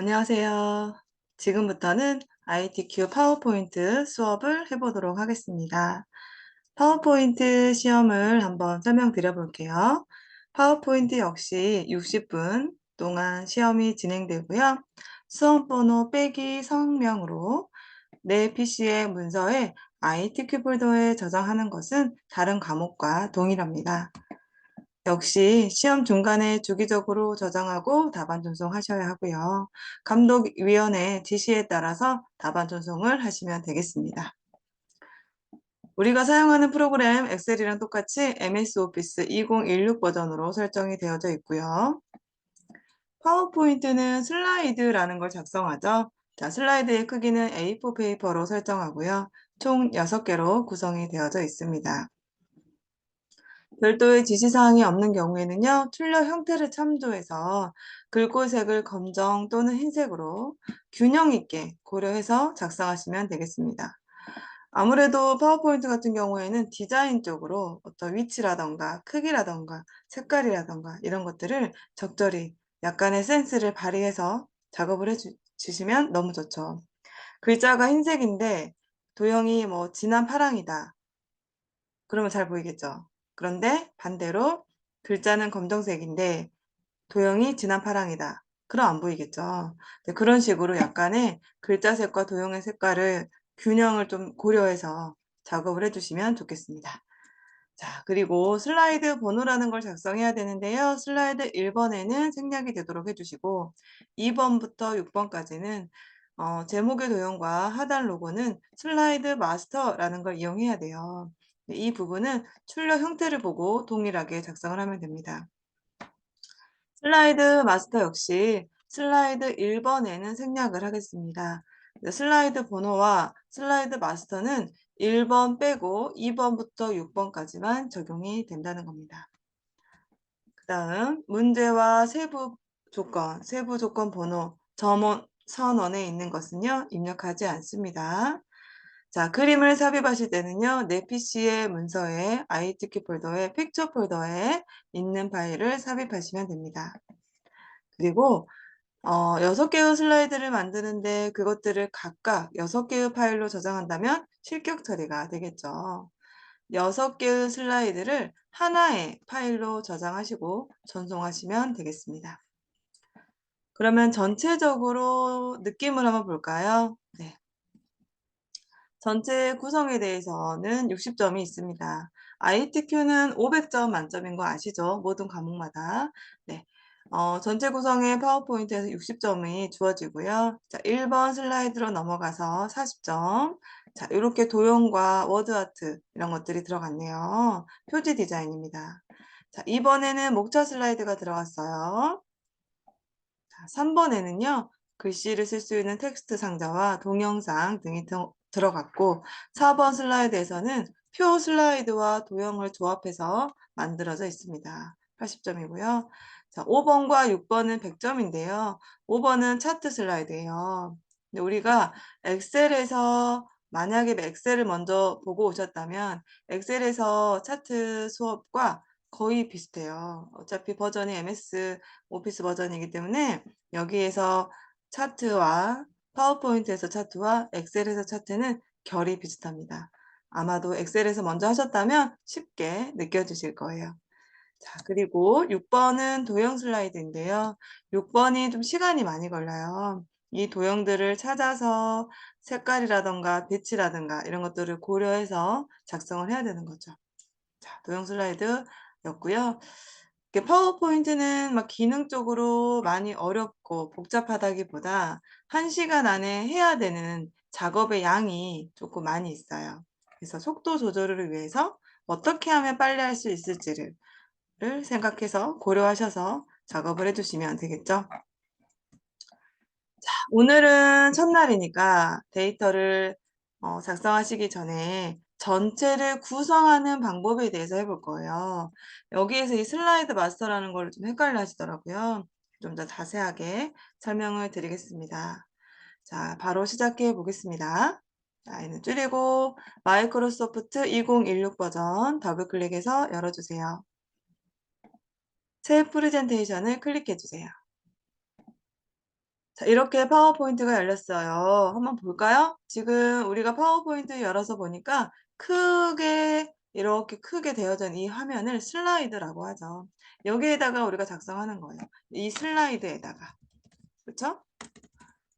안녕하세요. 지금부터는 ITQ 파워포인트 수업을 해보도록 하겠습니다. 파워포인트 시험을 한번 설명드려 볼게요. 파워포인트 역시 60분 동안 시험이 진행되고요. 수험번호 빼기 성명으로 내 PC의 문서에 ITQ 폴더에 저장하는 것은 다른 과목과 동일합니다. 역시 시험 중간에 주기적으로 저장하고 답안 전송하셔야 하고요. 감독위원회 지시에 따라서 답안 전송을 하시면 되겠습니다. 우리가 사용하는 프로그램 엑셀이랑 똑같이 MS 오피스 2016 버전으로 설정이 되어져 있고요. 파워포인트는 슬라이드라는 걸 작성하죠. 자, 슬라이드의 크기는 A4 페이퍼로 설정하고요. 총 6개로 구성이 되어져 있습니다. 별도의 지시사항이 없는 경우에는요, 출력 형태를 참조해서 글꼴색을 검정 또는 흰색으로 균형 있게 고려해서 작성하시면 되겠습니다. 아무래도 파워포인트 같은 경우에는 디자인 쪽으로 어떤 위치라던가 크기라던가 색깔이라던가 이런 것들을 적절히 약간의 센스를 발휘해서 작업을 해주시면 너무 좋죠. 글자가 흰색인데 도형이 뭐 진한 파랑이다. 그러면 잘 보이겠죠. 그런데 반대로 글자는 검정색인데 도형이 진한 파랑이다. 그럼 안 보이겠죠. 그런 식으로 약간의 글자색과 도형의 색깔을 균형을 좀 고려해서 작업을 해주시면 좋겠습니다. 자, 그리고 슬라이드 번호라는 걸 작성해야 되는데요. 슬라이드 1번에는 생략이 되도록 해주시고 2번부터 6번까지는 제목의 도형과 하단 로고는 슬라이드 마스터라는 걸 이용해야 돼요. 이 부분은 출력 형태를 보고 동일하게 작성을 하면 됩니다. 슬라이드 마스터 역시 슬라이드 1번에는 생략을 하겠습니다. 슬라이드 번호와 슬라이드 마스터는 1번 빼고 2번부터 6번까지만 적용이 된다는 겁니다. 그 다음 문제와 세부 조건 번호 선원에 있는 것은요, 입력하지 않습니다. 자, 그림을 삽입하실 때는요, 내 PC의 문서에 ITQ 폴더에 픽처 폴더에 있는 파일을 삽입하시면 됩니다. 그리고 6개의 슬라이드를 만드는데 그것들을 각각 6개의 파일로 저장한다면 실격 처리가 되겠죠. 6개의 슬라이드를 하나의 파일로 저장하시고 전송하시면 되겠습니다. 그러면 전체적으로 느낌을 한번 볼까요? 네. 전체 구성에 대해서는 60점이 있습니다. ITQ는 500점 만점인 거 아시죠? 모든 과목마다. 네. 전체 구성에 파워포인트에서 60점이 주어지고요. 자, 1번 슬라이드로 넘어가서 40점. 자, 이렇게 도형과 워드아트 이런 것들이 들어갔네요. 표지 디자인입니다. 자, 2번에는 목차 슬라이드가 들어갔어요. 자, 3번에는요. 글씨를 쓸 수 있는 텍스트 상자와 동영상 등이 들어갔고 4번 슬라이드에서는 표 슬라이드와 도형을 조합해서 만들어져 있습니다. 80점이고요. 자, 5번과 6번은 100점인데요. 5번은 차트 슬라이드예요. 근데 우리가 엑셀에서 만약에 엑셀을 먼저 보고 오셨다면 엑셀에서 차트 수업과 거의 비슷해요. 어차피 버전이 MS 오피스 버전이기 때문에 여기에서 차트와 파워포인트에서 차트와 엑셀에서 차트는 결이 비슷합니다. 아마도 엑셀에서 먼저 하셨다면 쉽게 느껴지실 거예요. 자, 그리고 6번은 도형 슬라이드인데요. 6번이 좀 시간이 많이 걸려요. 이 도형들을 찾아서 색깔이라던가 배치라든가 이런 것들을 고려해서 작성을 해야 되는 거죠. 자, 도형 슬라이드였고요. 파워포인트는 막 기능적으로 많이 어렵고 복잡하다기보다 1시간 안에 해야 되는 작업의 양이 조금 많이 있어요. 그래서 속도 조절을 위해서 어떻게 하면 빨리 할 수 있을지를 생각해서 고려하셔서 작업을 해주시면 되겠죠. 자, 오늘은 첫날이니까 데이터를 작성하시기 전에 전체를 구성하는 방법에 대해서 해볼 거예요. 여기에서 이 슬라이드 마스터라는 걸 좀 헷갈려 하시더라고요. 좀 더 자세하게 설명을 드리겠습니다. 자, 바로 시작해 보겠습니다. 자, 얘는 줄이고 마이크로소프트 2016 버전 더블 클릭해서 열어주세요. 새 프레젠테이션을 클릭해 주세요. 자, 이렇게 파워포인트가 열렸어요. 한번 볼까요? 지금 우리가 파워포인트 열어서 보니까 크게 이렇게 크게 되어져 있는 이 화면을 슬라이드라고 하죠. 여기에다가 우리가 작성하는 거예요. 이 슬라이드에다가. 그렇죠?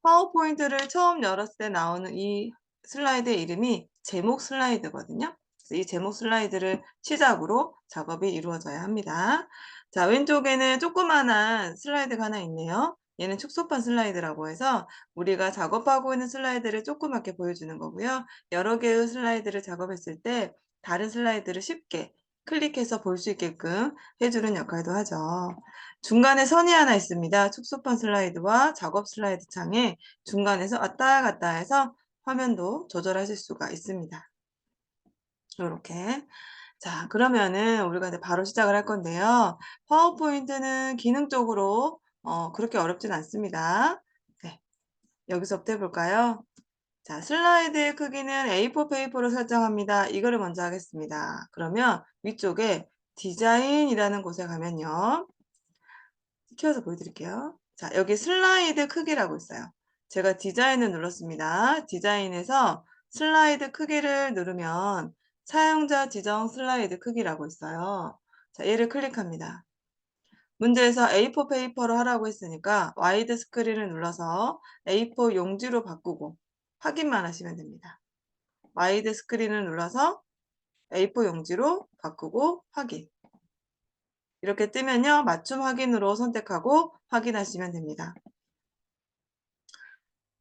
파워포인트를 처음 열었을 때 나오는 이 슬라이드의 이름이 제목 슬라이드거든요. 그래서 이 제목 슬라이드를 시작으로 작업이 이루어져야 합니다. 자, 왼쪽에는 조그만한 슬라이드가 하나 있네요. 얘는 축소판 슬라이드라고 해서 우리가 작업하고 있는 슬라이드를 조그맣게 보여주는 거고요. 여러 개의 슬라이드를 작업했을 때 다른 슬라이드를 쉽게 클릭해서 볼 수 있게끔 해주는 역할도 하죠. 중간에 선이 하나 있습니다. 축소판 슬라이드와 작업 슬라이드 창에 중간에서 왔다 갔다 해서 화면도 조절하실 수가 있습니다. 이렇게. 자, 그러면은 우리가 이제 바로 시작을 할 건데요. 파워포인트는 기능적으로 그렇게 어렵진 않습니다. 네, 여기서부터 해볼까요? 자, 슬라이드의 크기는 A4 페이퍼로 설정합니다. 이거를 먼저 하겠습니다. 그러면 위쪽에 디자인이라는 곳에 가면요. 키워서 보여드릴게요. 자, 여기 슬라이드 크기라고 있어요. 제가 디자인을 눌렀습니다. 디자인에서 슬라이드 크기를 누르면 사용자 지정 슬라이드 크기라고 있어요. 자, 얘를 클릭합니다. 문제에서 A4 페이퍼로 하라고 했으니까 와이드 스크린을 눌러서 A4 용지로 바꾸고 확인만 하시면 됩니다. 와이드 스크린을 눌러서 A4 용지로 바꾸고 확인. 이렇게 뜨면요. 맞춤 확인으로 선택하고 확인하시면 됩니다.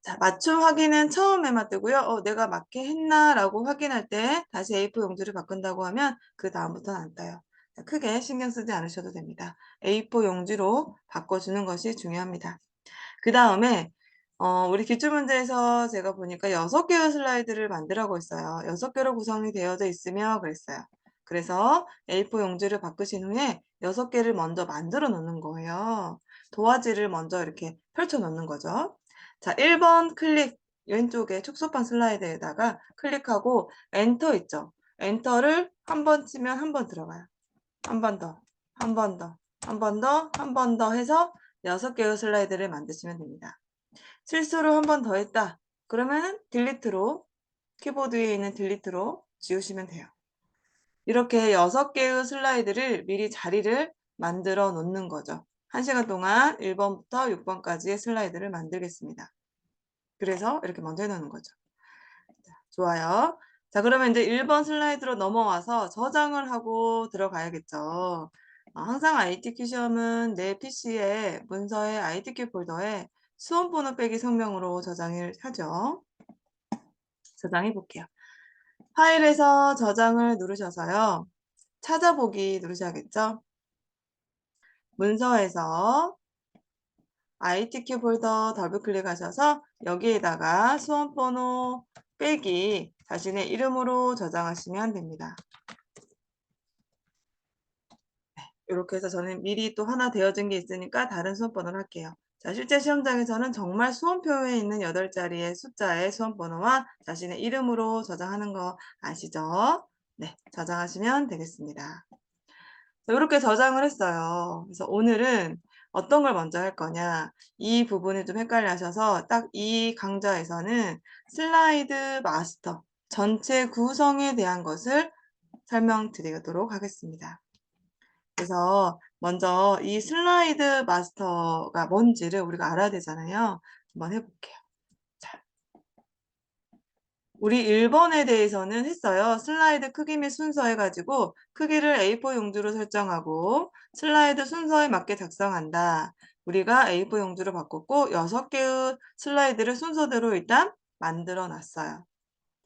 자, 맞춤 확인은 처음에만 뜨고요. 내가 맞게 했나? 라고 확인할 때 다시 A4 용지를 바꾼다고 하면 그 다음부터는 안 떠요. 자, 크게 신경 쓰지 않으셔도 됩니다. A4 용지로 바꿔주는 것이 중요합니다. 그 다음에 우리 기출문제에서 제가 보니까 6개의 슬라이드를 만들라고 했어요. 6개로 구성이 되어져 있으며 그랬어요. 그래서 A4 용지를 바꾸신 후에 6개를 먼저 만들어 놓는 거예요. 도화지를 먼저 이렇게 펼쳐 놓는 거죠. 자, 1번 클릭, 왼쪽에 축소판 슬라이드에다가 클릭하고 엔터 있죠. 엔터를 한 번 치면 한 번 들어가요. 한 번 더, 한 번 더, 한 번 더, 한 번 더 해서 6개의 슬라이드를 만드시면 됩니다. 실수를 한 번 더 했다. 그러면 딜리트로, 키보드 위에 있는 딜리트로 지우시면 돼요. 이렇게 6개의 슬라이드를 미리 자리를 만들어 놓는 거죠. 1시간 동안 1번부터 6번까지의 슬라이드를 만들겠습니다. 그래서 이렇게 먼저 해놓는 거죠. 자, 좋아요. 자, 그러면 이제 1번 슬라이드로 넘어와서 저장을 하고 들어가야겠죠. 항상 ITQ 시험은 내 PC에 문서의 ITQ 폴더에 수험번호 빼기 성명으로 저장을 하죠. 저장해 볼게요. 파일에서 저장을 누르셔서요. 찾아보기 누르셔야겠죠. 문서에서 ITQ 폴더 더블 클릭하셔서 여기에다가 수험번호 빼기 자신의 이름으로 저장하시면 됩니다. 이렇게 해서 저는 미리 또 하나 되어진 게 있으니까 다른 수험번호를 할게요. 자, 실제 시험장에서는 정말 수험표에 있는 8자리의 숫자의 수험번호와 자신의 이름으로 저장하는 거 아시죠? 네, 저장하시면 되겠습니다. 이렇게 저장을 했어요. 그래서 오늘은 어떤 걸 먼저 할 거냐. 이 부분을 좀 헷갈려 하셔서 딱 이 강좌에서는 슬라이드 마스터, 전체 구성에 대한 것을 설명드리도록 하겠습니다. 그래서 먼저 이 슬라이드 마스터가 뭔지를 우리가 알아야 되잖아요. 한번 해볼게요. 자, 우리 1번에 대해서는 했어요. 슬라이드 크기 및 순서 해가지고 크기를 A4 용지로 설정하고 슬라이드 순서에 맞게 작성한다. 우리가 A4 용지로 바꿨고 6개의 슬라이드를 순서대로 일단 만들어 놨어요.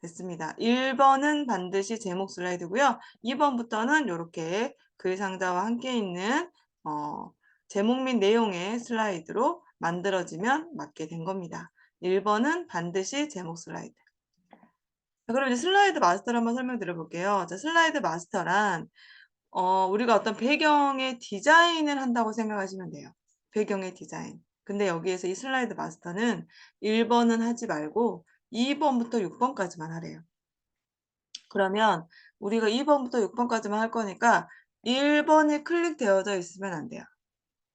됐습니다. 1번은 반드시 제목 슬라이드고요. 2번부터는 이렇게 글 상자와 함께 있는 제목 및 내용의 슬라이드로 만들어지면 맞게 된 겁니다. 1번은 반드시 제목 슬라이드. 자, 그럼 이제 슬라이드 마스터를 한번 설명드려 볼게요. 자, 슬라이드 마스터란 우리가 어떤 배경의 디자인을 한다고 생각하시면 돼요. 배경의 디자인. 근데 여기에서 이 슬라이드 마스터는 1번은 하지 말고 2번부터 6번까지만 하래요. 그러면 우리가 2번부터 6번까지만 할 거니까 1번이 클릭되어져 있으면 안 돼요.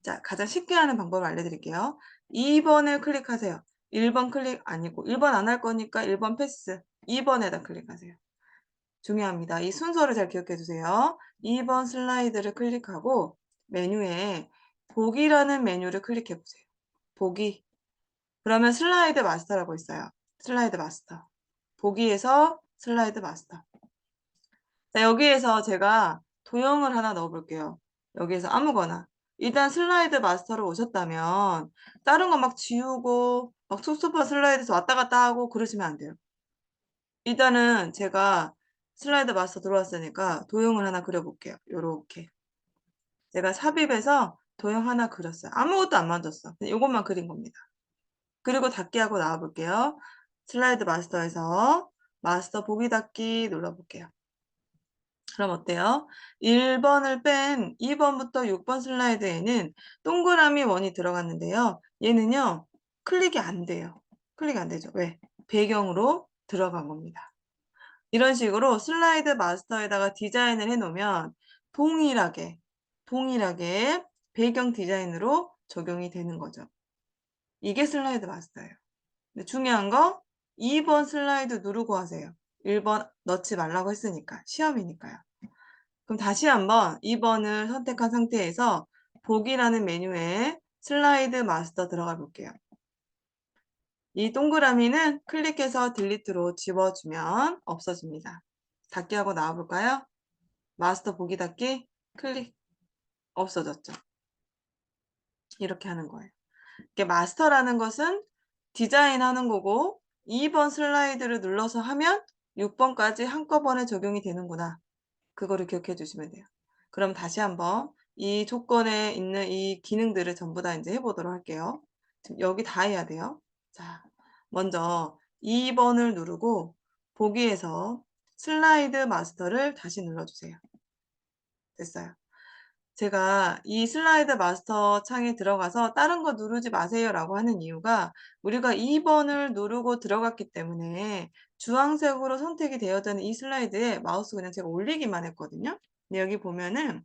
자, 가장 쉽게 하는 방법을 알려드릴게요. 2번을 클릭하세요. 1번 클릭 아니고 1번 안 할 거니까 1번 패스. 2번에다 클릭하세요. 중요합니다. 이 순서를 잘 기억해 주세요. 2번 슬라이드를 클릭하고 메뉴에 보기라는 메뉴를 클릭해 보세요. 보기. 그러면 슬라이드 마스터라고 있어요. 슬라이드 마스터. 보기에서 슬라이드 마스터. 자, 여기에서 제가 도형을 하나 넣어 볼게요. 여기에서 아무거나. 일단 슬라이드 마스터로 오셨다면 다른 거 막 지우고 막 섭섭한 슬라이드에서 왔다 갔다 하고 그러시면 안 돼요. 일단은 제가 슬라이드 마스터 들어왔으니까 도형을 하나 그려볼게요. 요렇게. 제가 삽입해서 도형 하나 그렸어요. 아무것도 안 만졌어. 그냥 요것만 그린 겁니다. 그리고 닫기 하고 나와 볼게요. 슬라이드 마스터에서 마스터 보기 닫기 눌러볼게요. 그럼 어때요? 1번을 뺀 2번부터 6번 슬라이드에는 동그라미 원이 들어갔는데요. 얘는요. 클릭이 안 돼요. 클릭이 안 되죠. 왜? 배경으로 들어간 겁니다. 이런 식으로 슬라이드 마스터에다가 디자인을 해놓으면 동일하게 배경 디자인으로 적용이 되는 거죠. 이게 슬라이드 마스터예요. 근데 중요한 거 2번 슬라이드 누르고 하세요. 1번 넣지 말라고 했으니까. 시험이니까요. 그럼 다시 한번 2번을 선택한 상태에서 보기라는 메뉴에 슬라이드 마스터 들어가 볼게요. 이 동그라미는 클릭해서 딜리트로 지워주면 없어집니다. 닫기 하고 나와볼까요? 마스터 보기 닫기 클릭 없어졌죠. 이렇게 하는 거예요. 이게 마스터라는 것은 디자인하는 거고 2번 슬라이드를 눌러서 하면 6번까지 한꺼번에 적용이 되는구나. 그거를 기억해 주시면 돼요. 그럼 다시 한번 이 조건에 있는 이 기능들을 전부 다 이제 해보도록 할게요. 지금 여기 다 해야 돼요. 자, 먼저 2번을 누르고 보기에서 슬라이드 마스터를 다시 눌러주세요. 됐어요. 제가 이 슬라이드 마스터 창에 들어가서 다른 거 누르지 마세요 라고 하는 이유가 우리가 2번을 누르고 들어갔기 때문에 주황색으로 선택이 되어지는 이 슬라이드에 마우스 그냥 제가 올리기만 했거든요. 근데 여기 보면은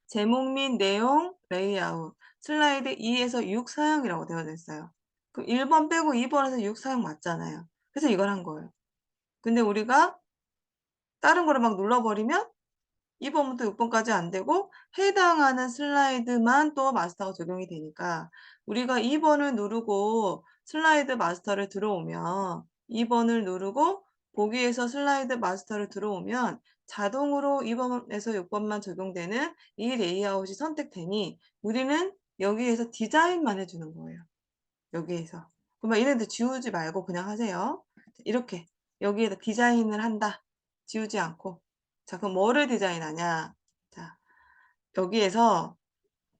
제목 및 내용, 레이아웃, 슬라이드 2에서 6 사용이라고 되어 있어요. 그럼 1번 빼고 2번에서 6 사용 맞잖아요. 그래서 이걸 한 거예요. 근데 우리가 다른 거를 막 눌러버리면 2번부터 6번까지 안 되고 해당하는 슬라이드만 또 마스터가 적용이 되니까 우리가 2번을 누르고 슬라이드 마스터를 들어오면 2번을 누르고 보기에서 슬라이드 마스터를 들어오면 자동으로 2번에서 6번만 적용되는 이 레이아웃이 선택되니 우리는 여기에서 디자인만 해주는 거예요. 여기에서. 그러면 얘네들 지우지 말고 그냥 하세요. 이렇게 여기에다 디자인을 한다. 지우지 않고. 자, 그럼 뭐를 디자인하냐? 자, 여기에서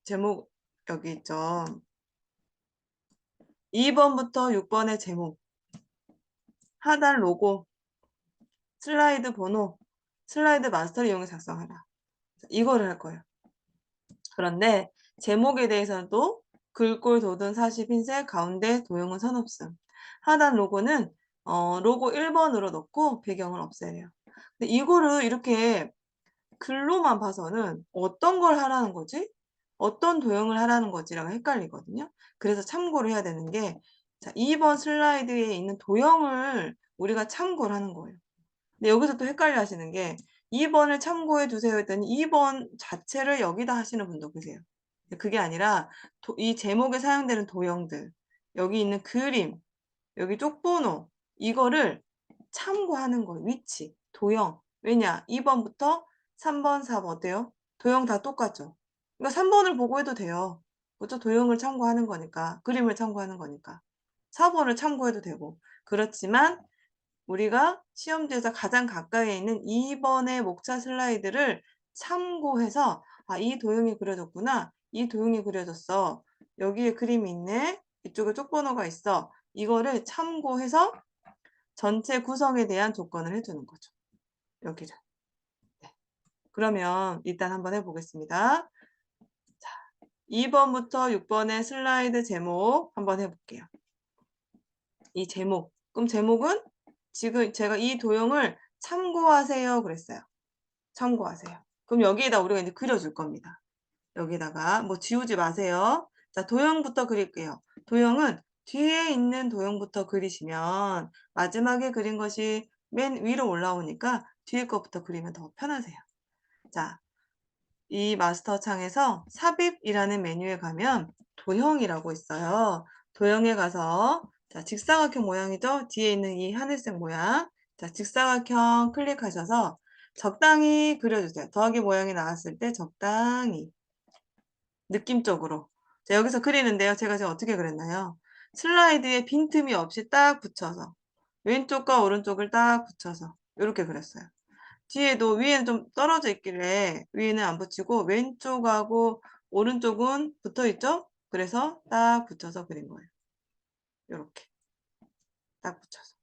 제목 여기 있죠. 2번부터 6번의 제목, 하단 로고, 슬라이드 번호, 슬라이드 마스터를 이용해 작성하라. 이거를 할 거예요. 그런데 제목에 대해서는 또 글꼴, 도든, 40, 흰색, 가운데 도형은 선없음. 하단 로고는 로고 1번으로 넣고 배경을 없애래요. 근데 이거를 이렇게 글로만 봐서는 어떤 걸 하라는 거지? 어떤 도형을 하라는 거지라고 헷갈리거든요. 그래서 참고를 해야 되는 게 자, 2번 슬라이드에 있는 도형을 우리가 참고를 하는 거예요. 근데 여기서 또 헷갈려 하시는 게 2번을 참고해 주세요 했더니 2번 자체를 여기다 하시는 분도 계세요. 그게 아니라 이 제목에 사용되는 도형들, 여기 있는 그림, 여기 쪽번호 이거를 참고하는 거예요. 위치, 도형. 왜냐? 2번부터 3번, 4번 어때요? 도형 다 똑같죠? 그러니까 3번을 보고 해도 돼요. 그렇죠? 도형을 참고하는 거니까. 그림을 참고하는 거니까. 4번을 참고해도 되고. 그렇지만 우리가 시험지에서 가장 가까이에 있는 2번의 목차 슬라이드를 참고해서 아, 이 도형이 그려졌구나. 이 도형이 그려졌어. 여기에 그림이 있네. 이쪽에 쪽번호가 있어. 이거를 참고해서 전체 구성에 대한 조건을 해주는 거죠. 여기를. 네. 그러면 일단 한번 해보겠습니다. 자, 2번부터 6번의 슬라이드 제목 한번 해볼게요. 이 제목. 그럼 제목은 지금 제가 이 도형을 참고하세요 그랬어요. 참고하세요. 그럼 여기에다 우리가 이제 그려줄 겁니다. 여기다가 뭐 지우지 마세요. 자, 도형부터 그릴게요. 도형은 뒤에 있는 도형부터 그리시면 마지막에 그린 것이 맨 위로 올라오니까 뒤에 것부터 그리면 더 편하세요. 자, 이 마스터 창에서 삽입이라는 메뉴에 가면 도형이라고 있어요. 도형에 가서 자, 직사각형 모양이죠? 뒤에 있는 이 하늘색 모양. 자, 직사각형 클릭하셔서 적당히 그려주세요. 더하기 모양이 나왔을 때 적당히 느낌적으로. 자, 여기서 그리는데요. 제가 지금 어떻게 그렸나요? 슬라이드에 빈틈이 없이 딱 붙여서 왼쪽과 오른쪽을 딱 붙여서 이렇게 그렸어요. 뒤에도 위에는 좀 떨어져 있길래 위에는 안 붙이고 왼쪽하고 오른쪽은 붙어 있죠? 그래서 딱 붙여서 그린 거예요. 이렇게 딱 붙여서.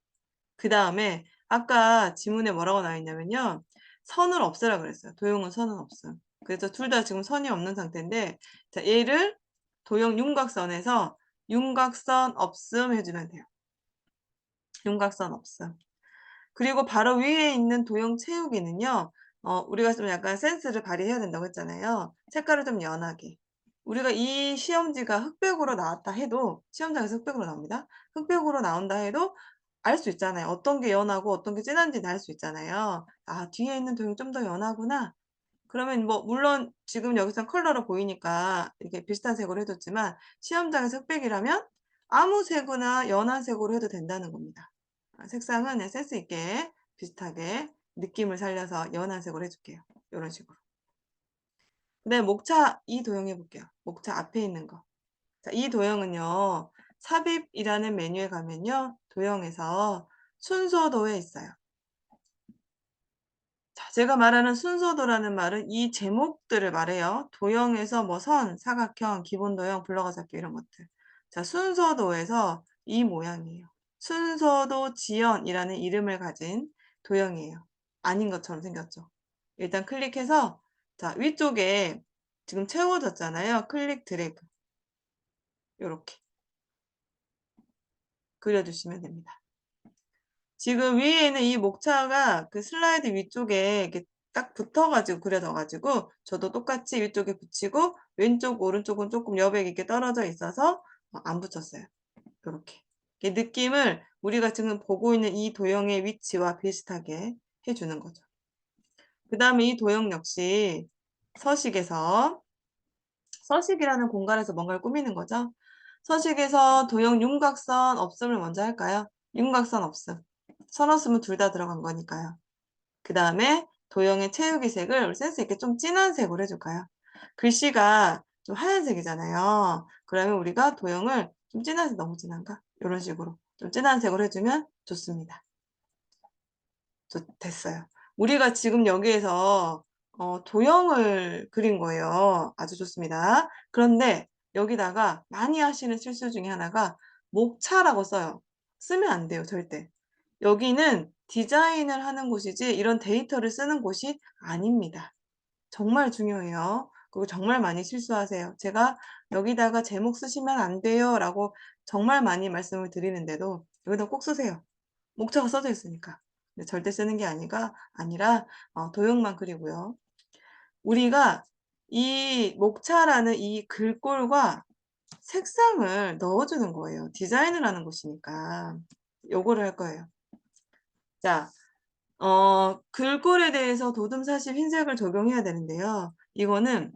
그 다음에 아까 지문에 뭐라고 나와 있냐면요. 선을 없애라 그랬어요. 도형은 선은 없음. 그래서 둘 다 지금 선이 없는 상태인데 자, 얘를 도형 윤곽선에서 윤곽선 없음 해주면 돼요. 윤곽선 없음. 그리고 바로 위에 있는 도형 채우기는요. 우리가 좀 약간 센스를 발휘해야 된다고 했잖아요. 색깔을 좀 연하게. 우리가 이 시험지가 흑백으로 나왔다 해도 시험장에서 흑백으로 나옵니다. 흑백으로 나온다 해도 알 수 있잖아요. 어떤 게 연하고 어떤 게 진한지는 알 수 있잖아요. 아, 뒤에 있는 도형이 좀 더 연하구나. 그러면 뭐 물론 지금 여기서 컬러로 보이니까 이렇게 비슷한 색으로 해줬지만 시험장에서 흑백이라면 아무 색이나 연한 색으로 해도 된다는 겁니다. 색상은 그냥 센스 있게 비슷하게 느낌을 살려서 연한 색으로 해줄게요. 이런 식으로. 근데 목차 이 도형 해볼게요. 목차 앞에 있는 거. 자, 이 도형은요. 삽입이라는 메뉴에 가면요. 도형에서 순서도에 있어요. 자, 제가 말하는 순서도라는 말은 이 제목들을 말해요. 도형에서 뭐 선, 사각형, 기본도형, 블럭어 잡기 이런 것들. 자, 순서도에서 이 모양이에요. 순서도 지연이라는 이름을 가진 도형이에요. 아닌 것처럼 생겼죠. 일단 클릭해서 자, 위쪽에 지금 채워졌잖아요. 클릭 드래그. 이렇게 그려주시면 됩니다. 지금 위에 있는 이 목차가 그 슬라이드 위쪽에 이렇게 딱 붙어가지고 그려져가지고 저도 똑같이 위쪽에 붙이고 왼쪽 오른쪽은 조금 여백이 이렇게 떨어져 있어서 안 붙였어요. 이렇게 느낌을 우리가 지금 보고 있는 이 도형의 위치와 비슷하게 해주는 거죠. 그 다음에 이 도형 역시 서식에서 서식이라는 공간에서 뭔가를 꾸미는 거죠. 서식에서 도형 윤곽선 없음을 먼저 할까요? 윤곽선 없음. 선 없음은 둘 다 들어간 거니까요. 그 다음에 도형의 채우기 색을 센스 있게 좀 진한 색으로 해줄까요? 글씨가 좀 하얀색이잖아요. 그러면 우리가 도형을 좀 진한색, 너무 진한가? 이런 식으로 좀 진한 색으로 해주면 좋습니다. 됐어요. 우리가 지금 여기에서 도형을 그린 거예요. 아주 좋습니다. 그런데 여기다가 많이 하시는 실수 중에 하나가 목차라고 써요. 쓰면 안 돼요, 절대. 여기는 디자인을 하는 곳이지 이런 데이터를 쓰는 곳이 아닙니다. 정말 중요해요. 그리고 정말 많이 실수하세요. 제가 여기다가 제목 쓰시면 안 돼요 라고 정말 많이 말씀을 드리는데도 여기다 꼭 쓰세요. 목차가 써져 있으니까. 절대 쓰는 게 아니라 도형만 그리고요. 우리가 이 목차라는 이 글꼴과 색상을 넣어주는 거예요. 디자인을 하는 곳이니까. 요거를 할 거예요. 자, 글꼴에 대해서 도둠사실 흰색을 적용해야 되는데요. 이거는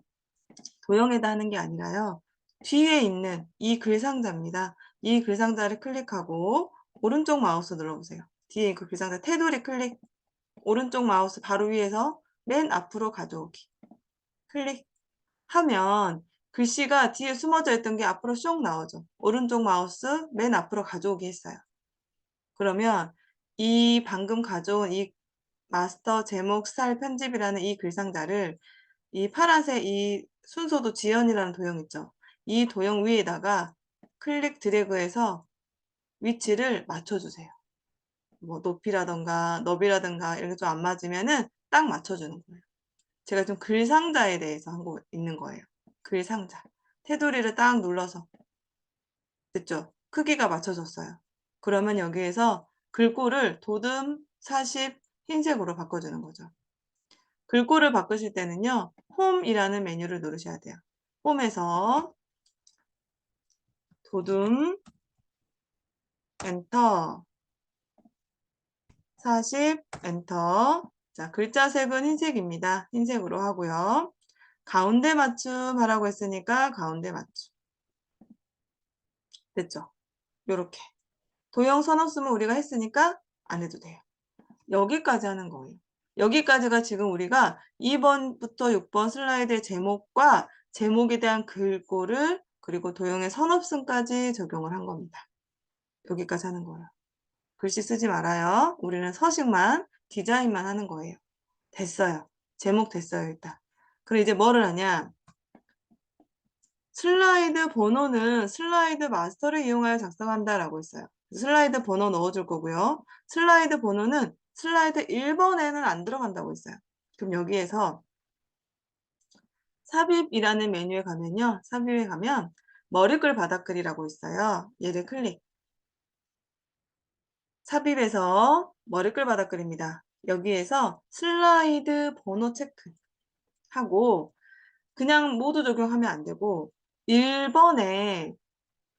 도형에다 하는 게 아니라요. 뒤에 있는 이 글상자입니다. 이 글상자를 클릭하고 오른쪽 마우스 눌러보세요. 뒤에 그 글상자 테두리 클릭, 오른쪽 마우스 바로 위에서 맨 앞으로 가져오기. 클릭하면 글씨가 뒤에 숨어져 있던 게 앞으로 쏙 나오죠. 오른쪽 마우스 맨 앞으로 가져오기 했어요. 그러면 이 방금 가져온 이 마스터 제목 스타일 편집이라는 이 글상자를 이 파란색 이 순서도 지연이라는 도형 있죠. 이 도형 위에다가 클릭 드래그해서 위치를 맞춰주세요. 뭐 높이라던가 너비라든가 이런 게 좀 안 맞으면은 딱 맞춰주는 거예요. 제가 좀 글상자에 대해서 한 거 있는 거예요. 글상자. 테두리를 딱 눌러서 됐죠? 크기가 맞춰졌어요. 그러면 여기에서 글꼴을 도듬 40 흰색으로 바꿔주는 거죠. 글꼴을 바꾸실 때는요. 홈이라는 메뉴를 누르셔야 돼요. 홈에서 도둠, 엔터, 40, 엔터. 자, 글자 색은 흰색입니다. 흰색으로 하고요. 가운데 맞춤 하라고 했으니까 가운데 맞춤. 됐죠? 요렇게. 도형 선 없으면 우리가 했으니까 안 해도 돼요. 여기까지 하는 거예요. 여기까지가 지금 우리가 2번부터 6번 슬라이드의 제목과 제목에 대한 글꼴을 그리고 도형의 선 없음까지 적용을 한 겁니다. 여기까지 하는 거예요. 글씨 쓰지 말아요. 우리는 서식만, 디자인만 하는 거예요. 됐어요. 제목 됐어요, 일단. 그럼 이제 뭐를 하냐? 슬라이드 번호는 슬라이드 마스터를 이용하여 작성한다라고 했어요. 슬라이드 번호 넣어줄 거고요. 슬라이드 번호는 슬라이드 1번에는 안 들어간다고 했어요. 그럼 여기에서 삽입이라는 메뉴에 가면요. 삽입에 가면 머리글 바닥글이라고 있어요. 얘를 클릭. 삽입에서 머리글 바닥글입니다. 여기에서 슬라이드 번호 체크하고 그냥 모두 적용하면 안 되고 1번에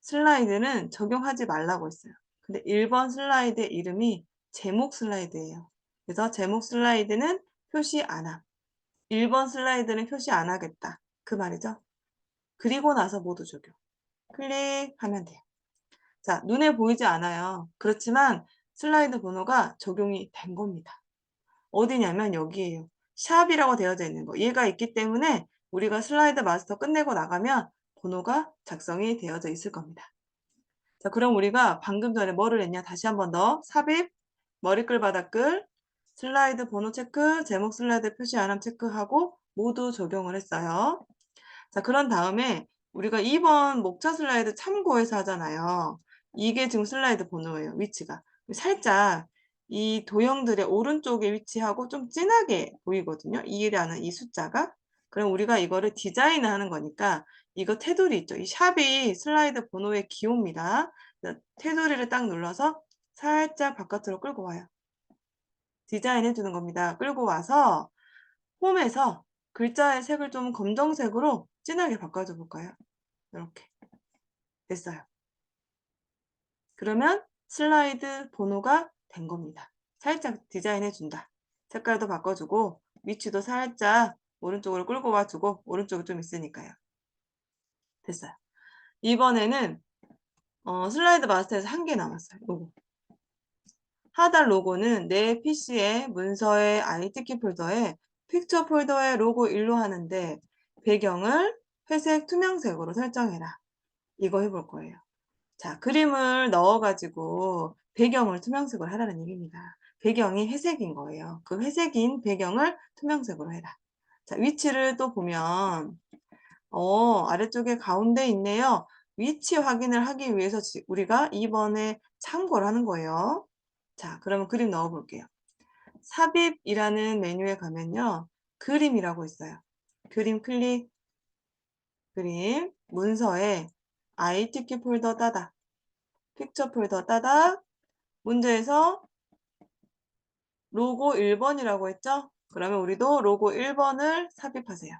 슬라이드는 적용하지 말라고 했어요. 근데 1번 슬라이드의 이름이 제목 슬라이드예요. 그래서 제목 슬라이드는 표시 안 함. 1번 슬라이드는 표시 안 하겠다. 그 말이죠. 그리고 나서 모두 적용. 클릭하면 돼요. 자, 눈에 보이지 않아요. 그렇지만 슬라이드 번호가 적용이 된 겁니다. 어디냐면 여기에요. 샵이라고 되어져 있는 거. 얘가 있기 때문에 우리가 슬라이드 마스터 끝내고 나가면 번호가 작성이 되어져 있을 겁니다. 자, 그럼 우리가 방금 전에 뭐를 했냐? 다시 한번 더. 삽입, 머리글 바닥글, 슬라이드 번호 체크, 제목 슬라이드 표시 안함 체크하고 모두 적용을 했어요. 자, 그런 다음에 우리가 2번 목차 슬라이드 참고해서 하잖아요. 이게 지금 슬라이드 번호예요. 위치가. 살짝 이 도형들의 오른쪽에 위치하고 좀 진하게 보이거든요. 2라는 이 숫자가. 그럼 우리가 이거를 디자인하는 거니까 이거 테두리 있죠. 이 샵이 슬라이드 번호의 기호입니다. 테두리를 딱 눌러서 살짝 바깥으로 끌고 와요. 디자인해 주는 겁니다. 끌고 와서 홈에서 글자의 색을 좀 검정색으로 진하게 바꿔줘 볼까요? 이렇게 됐어요. 그러면 슬라이드 번호가 된 겁니다. 살짝 디자인해 준다. 색깔도 바꿔주고 위치도 살짝 오른쪽으로 끌고 와주고 오른쪽이 좀 있으니까요. 됐어요. 이번에는 슬라이드 마스터에서 한 개 남았어요. 요거. 하단 로고는 내 PC의 문서의 IT키 폴더에 픽처 폴더의 로고 1로 하는데 배경을 회색 투명색으로 설정해라. 이거 해볼 거예요. 자, 그림을 넣어가지고 배경을 투명색으로 하라는 얘기입니다. 배경이 회색인 거예요. 그 회색인 배경을 투명색으로 해라. 자, 위치를 또 보면 아래쪽에 가운데 있네요. 위치 확인을 하기 위해서 우리가 2번에 참고를 하는 거예요. 자, 그러면 그림 넣어 볼게요. 삽입이라는 메뉴에 가면요. 그림이라고 있어요. 그림 클릭, 그림, 문서에 IT키 폴더 따다, 픽처 폴더 따다, 문제에서 로고 1번이라고 했죠? 그러면 우리도 로고 1번을 삽입하세요.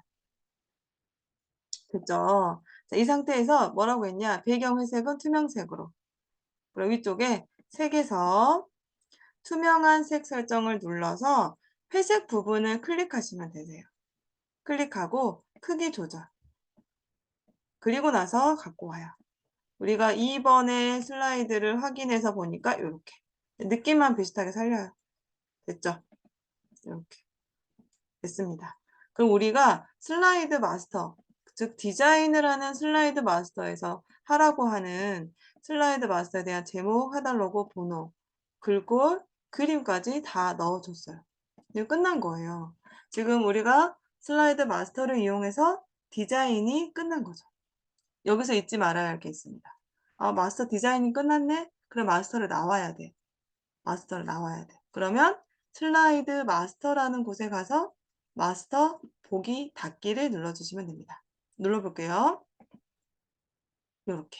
됐죠? 자, 이 상태에서 뭐라고 했냐? 배경 회색은 투명색으로. 그리고 위쪽에 색에서 투명한 색 설정을 눌러서 회색 부분을 클릭하시면 되세요. 클릭하고 크기 조절. 그리고 나서 갖고 와요. 우리가 2번의 슬라이드를 확인해서 보니까 이렇게. 느낌만 비슷하게 살려요. 됐죠? 이렇게. 됐습니다. 그럼 우리가 슬라이드 마스터, 즉 디자인을 하는 슬라이드 마스터에서 하라고 하는 슬라이드 마스터에 대한 제목, 하단 로고, 번호, 글꼴, 그림까지 다 넣어줬어요. 이거 끝난 거예요. 지금 우리가 슬라이드 마스터를 이용해서 디자인이 끝난 거죠. 여기서 잊지 말아야 할 게 있습니다. 아, 마스터 디자인이 끝났네? 그럼 마스터를 나와야 돼. 마스터를 나와야 돼. 그러면 슬라이드 마스터라는 곳에 가서 마스터 보기 닫기를 눌러주시면 됩니다. 눌러볼게요. 이렇게.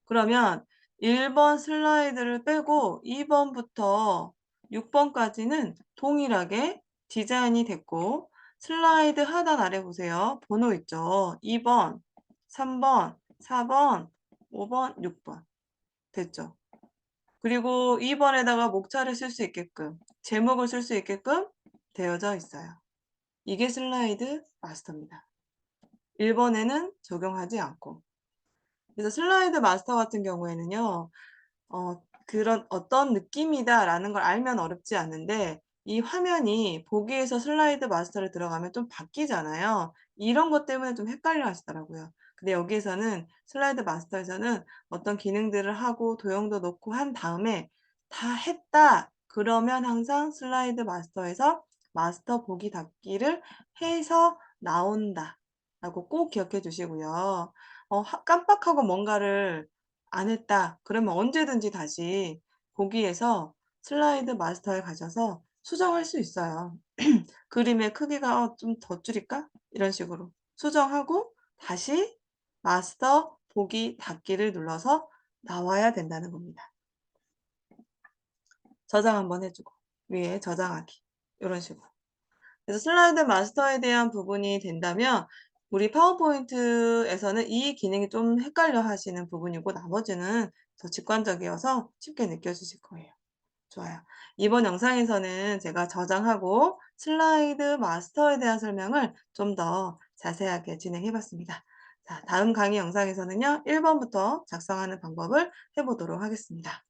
그러면 1번 슬라이드를 빼고 2번부터 6번까지는 동일하게 디자인이 됐고 슬라이드 하단 아래 보세요. 번호 있죠. 2번, 3번, 4번, 5번, 6번. 됐죠? 그리고 2번에다가 목차를 쓸 수 있게끔, 제목을 쓸 수 있게끔 되어져 있어요. 이게 슬라이드 마스터입니다. 1번에는 적용하지 않고. 그래서 슬라이드 마스터 같은 경우에는요. 그런 '어떤 느낌이다.'라는 걸 알면 어렵지 않은데 이 화면이 보기에서 슬라이드 마스터를 들어가면 좀 바뀌잖아요. 이런 것 때문에 좀 헷갈려 하시더라고요. 근데 여기에서는 슬라이드 마스터에서는 어떤 기능들을 하고 도형도 넣고 한 다음에 다 했다 그러면 항상 슬라이드 마스터에서 마스터 보기 닫기를 해서 나온다라고 꼭 기억해 주시고요. 깜빡하고 뭔가를 안 했다 그러면 언제든지 다시 보기에서 슬라이드 마스터에 가셔서 수정할 수 있어요. 그림의 크기가 좀 더 줄일까?' 이런 식으로 수정하고 다시 마스터 보기 닫기를 눌러서 나와야 된다는 겁니다. 저장 한번 해 주고 위에 저장하기 요런 식으로. 그래서 슬라이드 마스터에 대한 부분이 된다면 우리 파워포인트에서는 이 기능이 좀 헷갈려 하시는 부분이고 나머지는 더 직관적이어서 쉽게 느껴지실 거예요. 좋아요. 이번 영상에서는 제가 저장하고 슬라이드 마스터에 대한 설명을 좀 더 자세하게 진행해 봤습니다. 자, 다음 강의 영상에서는요. 1번부터 작성하는 방법을 해 보도록 하겠습니다.